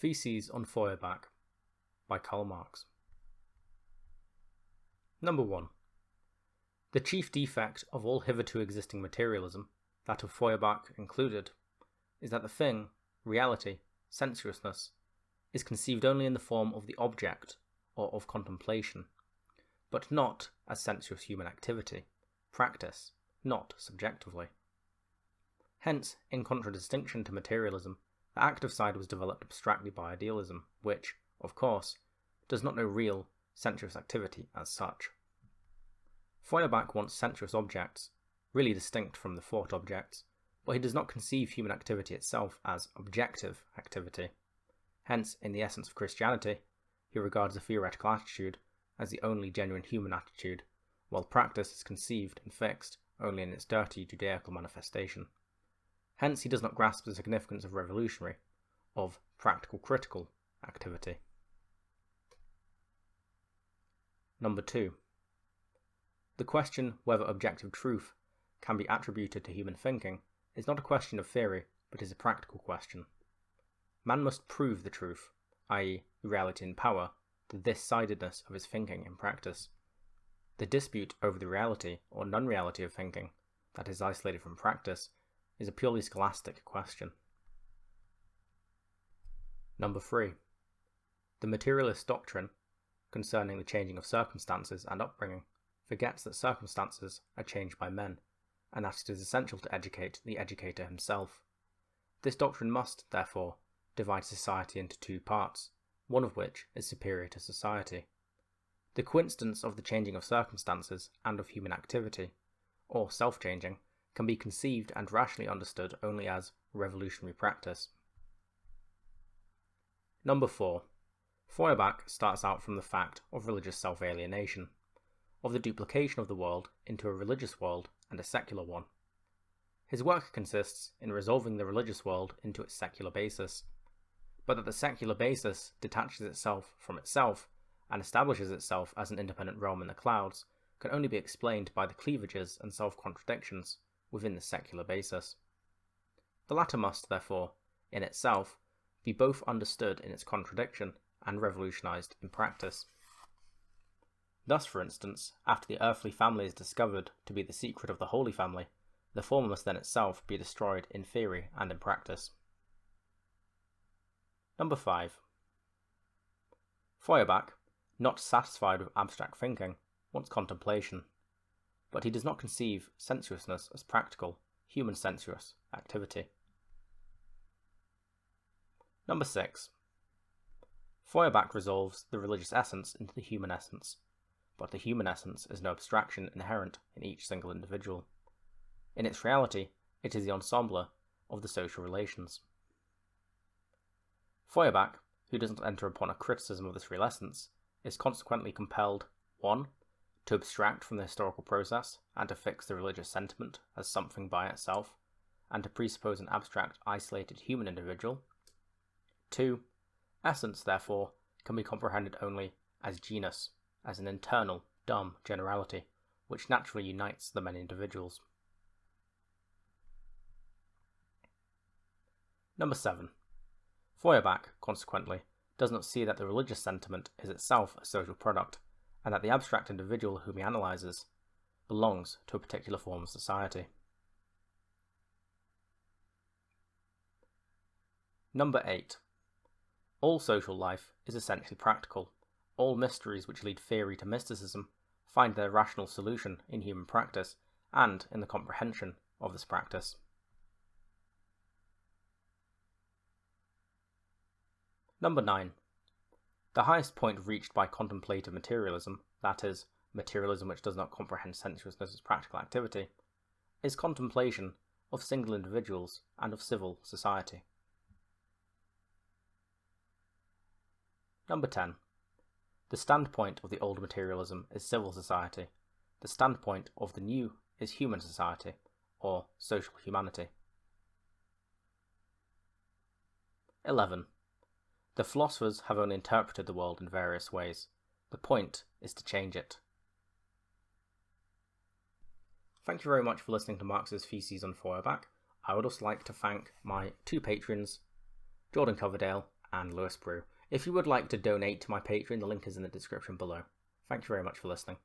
Theses on Feuerbach by Karl Marx. Number 1. The chief defect of all hitherto existing materialism, that of Feuerbach included, is that the thing, reality, sensuousness, is conceived only in the form of the object or of contemplation, but not as sensuous human activity, practice, not subjectively. Hence, in contradistinction to materialism, the active side was developed abstractly by idealism, which, of course, does not know real, sensuous activity as such. Feuerbach wants sensuous objects, really distinct from the thought objects, but he does not conceive human activity itself as objective activity. Hence, in the essence of Christianity, he regards the theoretical attitude as the only genuine human attitude, while practice is conceived and fixed only in its dirty Judaical manifestation. Hence, he does not grasp the significance of revolutionary, of practical critical activity. Number 2. The question whether objective truth can be attributed to human thinking is not a question of theory, but is a practical question. Man must prove the truth, i.e., reality and power, the this-sidedness of his thinking in practice. The dispute over the reality or non-reality of thinking that is isolated from practice is a purely scholastic question. Number 3. The materialist doctrine concerning the changing of circumstances and upbringing forgets that circumstances are changed by men, and that it is essential to educate the educator himself. This doctrine must, therefore, divide society into two parts, one of which is superior to society. The coincidence of the changing of circumstances and of human activity, or self-changing, can be conceived and rationally understood only as revolutionary practice. Number 4. Feuerbach starts out from the fact of religious self-alienation, of the duplication of the world into a religious world and a secular one. His work consists in resolving the religious world into its secular basis, but that the secular basis detaches itself from itself and establishes itself as an independent realm in the clouds can only be explained by the cleavages and self-contradictions within the secular basis. The latter must, therefore, in itself, be both understood in its contradiction and revolutionized in practice. Thus, for instance, after the earthly family is discovered to be the secret of the Holy Family, the former must then itself be destroyed in theory and in practice. Number 5. Feuerbach, not satisfied with abstract thinking, wants contemplation, but he does not conceive sensuousness as practical, human sensuous activity. Number 6. Feuerbach resolves the religious essence into the human essence, but the human essence is no abstraction inherent in each single individual. In its reality, it is the ensemble of the social relations. Feuerbach, who does not enter upon a criticism of this real essence, is consequently compelled 1. To abstract from the historical process and to fix the religious sentiment as something by itself, and to presuppose an abstract, isolated human individual. 2. Essence, therefore, can be comprehended only as genus, as an internal, dumb generality, which naturally unites the many individuals. Number 7. Feuerbach, consequently, does not see that the religious sentiment is itself a social product, and that the abstract individual whom he analyses belongs to a particular form of society. Number 8. All social life is essentially practical. All mysteries which lead theory to mysticism find their rational solution in human practice and in the comprehension of this practice. Number 9. The highest point reached by contemplative materialism, that is, materialism which does not comprehend sensuousness as practical activity, is contemplation of single individuals and of civil society. Number 10. The standpoint of the old materialism is civil society. The standpoint of the new is human society, or social humanity. 11. The philosophers have only interpreted the world in various ways. The point is to change it. Thank you very much for listening to Marx's Theses on Feuerbach. I would also like to thank my two patrons, Jordan Coverdale and Lewis Brew. If you would like to donate to my Patreon, the link is in the description below. Thank you very much for listening.